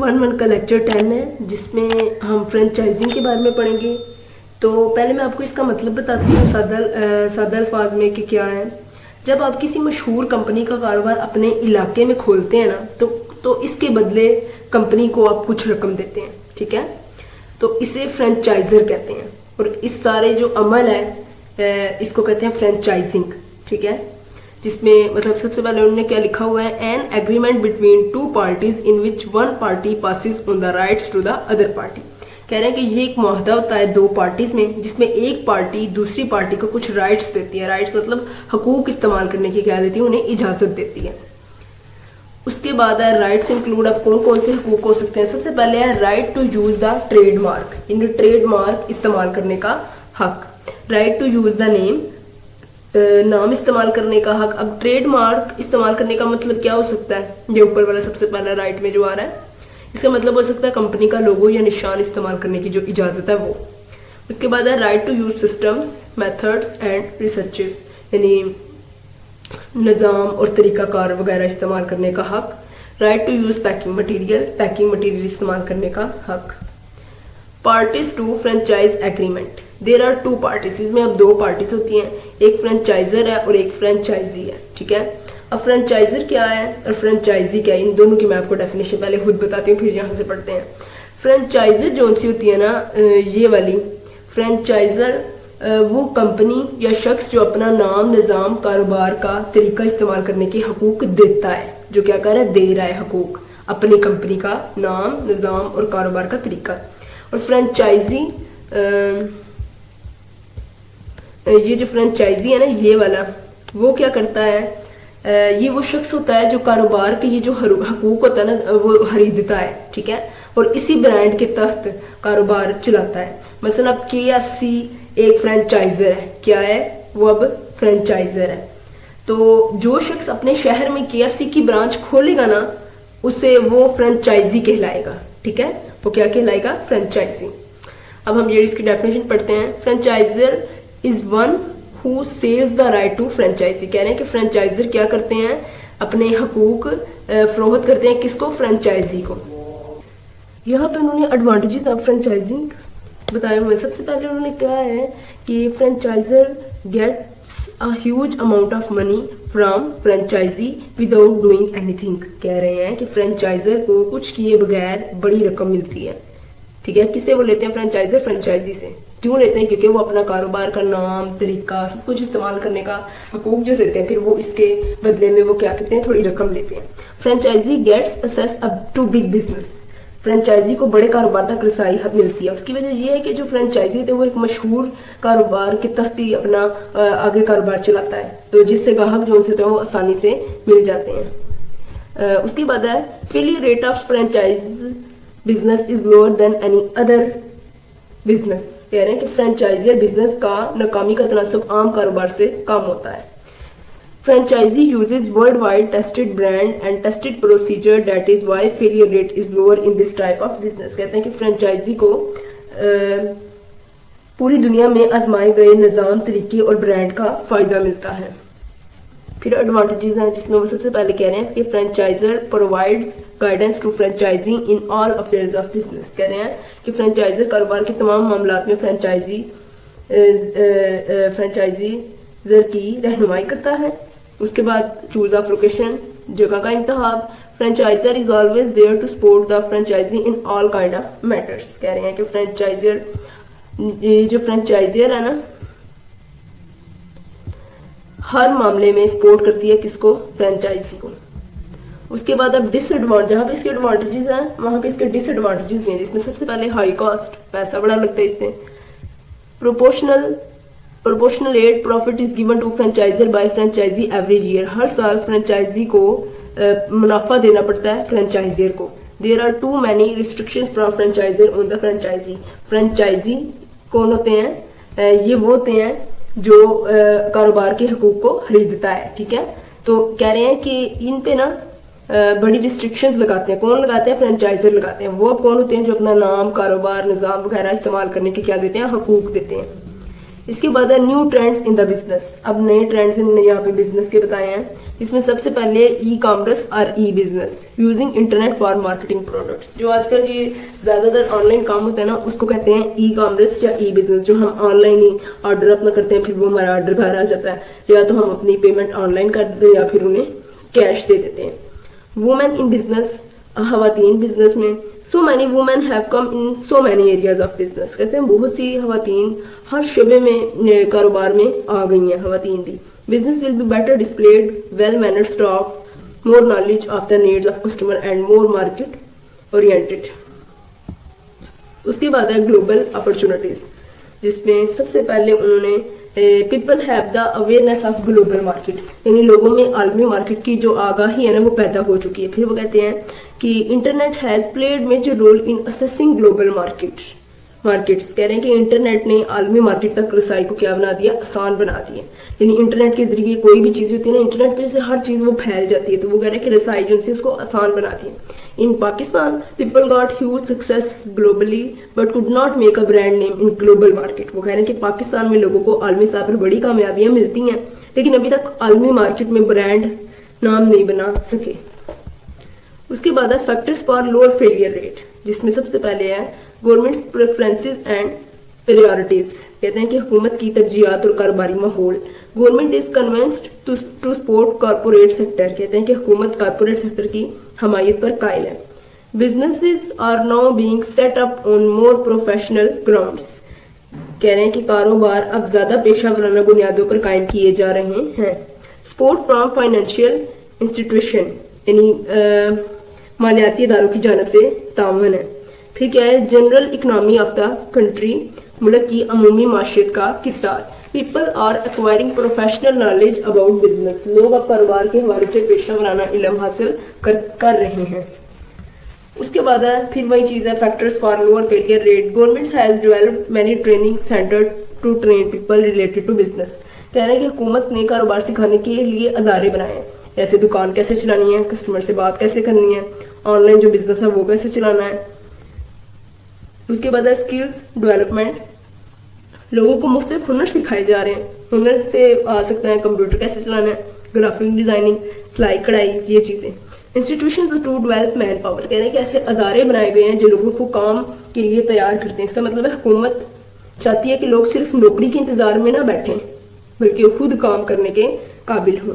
1 کا لیکچر 10 ہے جس میں ہم فرینچائزنگ کے بارے میں پڑھیں گے. تو پہلے میں آپ کو اس کا مطلب بتاتی ہوں سادہ الفاظ میں کہ کیا ہے. جب آپ کسی مشہور کمپنی کا کاروبار اپنے علاقے میں کھولتے ہیں نا تو اس کے بدلے کمپنی کو آپ کچھ رقم دیتے ہیں, ٹھیک ہے. تو اسے فرینچائزر کہتے ہیں اور اس سارے جو عمل ہے اس کو کہتے ہیں فرینچائزنگ, ٹھیک ہے. جس میں مطلب سب سے پہلے انہوں نے کیا لکھا ہوا ہے, an agreement between 2 parties in which 1 party passes on the rights to the other party. کہہ رہے ہیں کہ یہ ایک معاہدہ ہوتا ہے 2 پارٹیز میں جس میں ایک پارٹی دوسری پارٹی کو کچھ رائٹس دیتی ہے. رائٹس مطلب حقوق استعمال کرنے کی کیا دیتی ہے, انہیں اجازت دیتی ہے. اس کے بعد ہے رائٹس انکلوڈ, اب کون کون سے حقوق ہو سکتے ہیں. سب سے پہلے ہے right to use the trade mark, یعنی ٹریڈ مارک استعمال کرنے کا حق. Right to use the name, نام استعمال کرنے کا حق. اب ٹریڈ مارک استعمال کرنے کا مطلب کیا ہو سکتا ہے, یہ اوپر والا سب سے پہلا رائٹ میں جو آ رہا ہے اس کا مطلب ہو سکتا ہے کمپنی کا لوگو یا نشان استعمال کرنے کی جو اجازت ہے وہ. اس کے بعد ہے right to use systems methods and researches, یعنی نظام اور طریقہ کار وغیرہ استعمال کرنے کا حق. Right to use packing material استعمال کرنے کا حق. Parties to franchise agreement, there are 2 parties, اس میں اب 2 parties ہوتی ہیں, ایک فرینچائزر ہے اور ایک فرینچائزی ہے, ٹھیک ہے. اب فرینچائزر کیا ہے اور فرینچائزی کیا ہے, ان دونوں کی میں آپ کو ڈیفینیشن پہلے خود بتاتی ہوں پھر یہاں سے پڑھتے ہیں. فرینچائزر جو سی ہوتی ہے نا, یہ والی فرینچائزر وہ کمپنی یا شخص جو اپنا نام, نظام, کاروبار کا طریقہ استعمال کرنے کے حقوق دیتا ہے, جو کیا کر رہا ہے, دے رہا ہے حقوق, اپنی کمپنی کا نام, نظام اور کاروبار کا طریقہ. اور فرینچائزی, یہ جو فرینچائزی ہے نا یہ والا, وہ کیا کرتا ہے, یہ وہ شخص ہوتا ہے جو کاروبار کے یہ جو حقوق ہوتا ہے نا وہ خریدتا ہے, ٹھیک ہے, اور اسی برانڈ کے تحت کاروبار چلاتا ہے. مثلا اب KFC ایک فرینچائزر ہے, کیا ہے وہ, اب فرینچائزر ہے. تو جو شخص اپنے شہر میں KFC کی برانچ کھولے گا نا اسے وہ فرینچائزی کہلائے گا, ٹھیک ہے, وہ کیا کہلائے گا, فرینچائزی. اب ہم یہ اس کی ڈیفینیشن پڑھتے ہیں. Franchiser is one who sells the right to franchisee, کہہ رہے ہیں کہ فرینچائزر کیا کرتے ہیں, اپنے حقوق فروخت کرتے ہیں کس کو, فرینچائزی کو. یہاں پہ انہوں نے ایڈوانٹیجز آف فرینچائزنگ بتائے ہوئے. سب سے پہلے انہوں نے کہا ہے کہ franchisor gets a huge amount of money from franchisee without doing anything. کہہ رہے ہیں کہ فرینچائزر کو کچھ کیے بغیر بڑی رقم ملتی ہے, ٹھیک ہے. کس سے وہ لیتے ہیں فرینچائزر, فرینچائزی سے. کیوں لیتے ہیں, کیونکہ وہ اپنا کاروبار کا نام, طریقہ, سب کچھ استعمال کرنے کا حقوق جو دیتے ہیں پھر وہ اس کے بدلے میں وہ کیا کہتے ہیں, تھوڑی رقم لیتے ہیں. Franchisee gets access up to big business, franchisee کو بڑے کاروبار تک رسائی ملتی ہے. اس کی وجہ یہ ہے کہ جو فرینچائزی تھے وہ ایک مشہور کاروبار کے تحت ہی اپنا آگے کاروبار چلاتا ہے, تو جس سے گاہک جو ان سے وہ آسانی سے مل جاتے ہیں. اس کے بعد ہے failure rate of franchise business is lower than any other business. کہہ رہے ہیں کہ فرینچائزر بزنس کا ناکامی کا تناسب عام کاروبار سے کم ہوتا ہے. Franchisee uses worldwide tested brand and tested procedure, that is why failure rate is lower in this type of business. کہتے ہیں کہ فرینچائزی کو پوری دنیا میں آزمائے گئے نظام, طریقے اور برانڈ کا فائدہ ملتا ہے. پھر ایڈوانٹیجز ہیں جس میں وہ سب سے پہلے کہہ رہے ہیں کہ franchisor provides guidance to franchisee in all affairs of business. کہہ رہے ہیں کہ فرینچائزر کاروبار کے تمام معاملات میں فرینچائزر کی رہنمائی کرتا ہے. اس کے بعد چوز آف لوکیشن, جگہ کا انتخاب. Franchisor is always there to support the franchisee in all kind of matters. کہہ رہے ہیں کہ فرینچائزر, یہ جو فرینچائزر ہے نا ہر معاملے میں سپورٹ کرتی ہے کس کو, فرینچائزی کو. اس کے بعد اب ڈس ایڈوانٹیج, جہاں پہ اس کے ایڈوانٹیجز ہیں وہاں پہ اس کے ڈس ایڈوانٹیجز بھی ہیں, جس میں سب سے پہلے ہائی کاسٹ, پیسہ بڑا لگتا ہے اس میں. proportionate profit is given to franchisor by franchisee every year. ہر سال فرینچائزی کو منافع دینا پڑتا ہے فرینچائزر کو. There are too many restrictions from franchisor on the franchisee. Franchisee کون ہوتے ہیں, یہ وہ ہوتے ہیں جو کاروبار کے حقوق کو خریدتا ہے, ٹھیک ہے. تو کہہ رہے ہیں کہ ان پہ نا بڑی ریسٹرکشنز لگاتے ہیں. کون لگاتے ہیں, فرینچائزر لگاتے ہیں. وہ اب کون ہوتے ہیں, جو اپنا نام, کاروبار, نظام وغیرہ استعمال کرنے کے کیا دیتے ہیں, حقوق دیتے ہیں. اس کے بعد ہے new trends in the business. اب نئے ٹرینڈز انہوں نے یہاں پہ بزنس کے بتائے ہیں، جس میں سب سے پہلے ای کامرس اور e business using internet for marketing products. جو آج کل یہ زیادہ تر آن لائن کام ہوتا ہے نا، اس کو کہتے ہیں ای کامرس یا ای بزنس. جو ہم آن لائن ہی آرڈر اپنا کرتے ہیں، پھر وہ ہمارا آرڈر گھر آ جاتا ہے، یا تو ہم اپنی پیمنٹ آن لائن کر دیتے ہیں یا پھر انہیں کیش دے دیتے ہیں. وومن ان بزنس، خواتین بزنس میں. So many women have come in so many areas of business. کہتے ہیں بہت سی خواتین ہر شعبے میں کاروبار میں آ گئی ہیں خواتین بھی. Business will be better disciplined well mannered staff more knowledge of the needs of customer and more market oriented. اس کے بعد ہے گلوبل اپرچونیٹیز، جس میں سب سے پہلے انہوں نے people have the awareness of global market, یعنی لوگوں میں عالمی مارکیٹ کی جو آگاہی ہے نا وہ پیدا ہو چکی ہے. پھر وہ کہتے ہیں کہ internet has played major role in accessing global markets. کہہ رہے ہیں کہ انٹرنیٹ نے عالمی مارکیٹ تک رسائی کو کیا بنا دیا، آسان بنا دیا. یعنی انٹرنیٹ کے ذریعے کوئی بھی چیز ہوتی ہے نا، انٹرنیٹ پہ سے ہر چیز وہ پھیل جاتی ہے، تو وہ کہہ رہے ہیں کہ رسائی جو سے اس کو آسان بناتی ہے. In Pakistan, people got huge success globally but could not make a brand name in global market. وہ کہہ رہے ہیں کہ پاکستان میں لوگوں کو عالمی سطح پر بڑی کامیابیاں ملتی ہیں، لیکن ابھی تک عالمی مارکیٹ میں برانڈ نام نہیں بنا سکے. اس کے بعد ہے factors for lower failure rate, جس میں سب سے پہلے ہے گورنمنٹس پریفرنسز اینڈ پریورٹیز. کہتے ہیں کہ حکومت کی ترجیحات اور کاروباری ماحول. Government is convinced to support corporate sector. کہتے ہیں کہ حکومت کارپوریٹ سیکٹر کی حمایت پر قائل ہے. Businesses are now being set up on more professional grounds. کہہ رہے ہیں کہ کاروبار اب زیادہ پیشہ ورانہ بنیادوں پر قائم کیے جا رہے ہیں. سپورٹ فرام فائنینشیل انسٹیٹیوشن، یعنی مالیاتی اداروں کی جانب سے تعاون ہے. پھر کیا ہے general economy of the country, ملک کی عمومی معیشت کا کردار. People are acquiring professional knowledge about business. لوگ اب کاروبار کے حوالے سے پیشہ ورانہ علم حاصل کر رہے ہیں. اس کے بعد ہے پھر وہی چیز ہے factors for lower failure rate. Government has developed many training centre to train people related to business. کہہ رہے ہیں کہ حکومت نے کاروبار سکھانے کے لیے ادارے بنائے ہیں، جیسے دکان کیسے چلانی ہے، کسٹمر سے بات کیسے کرنی ہے، آن لائن جو بزنس ہے وہ کیسے چلانا ہے. اس کے بعد ہے اسکلز ڈیولپمنٹ. لوگوں کو مختلف ہنر سکھائے جا رہے ہیں. ہنر سے آ سکتا ہے کمپیوٹر کیسے چلانا ہے، گرافک ڈیزائننگ، سلائی کڑھائی، یہ چیزیں. Institution to develop manpower. کہہ رہے ہیں کہ ایسے ادارے بنائے گئے ہیں جو لوگوں کو کام کے لیے تیار کرتے ہیں. اس کا مطلب ہے حکومت چاہتی ہے کہ لوگ صرف نوکری کے انتظار میں نہ بیٹھیں، بلکہ خود کام کرنے کے قابل ہوں.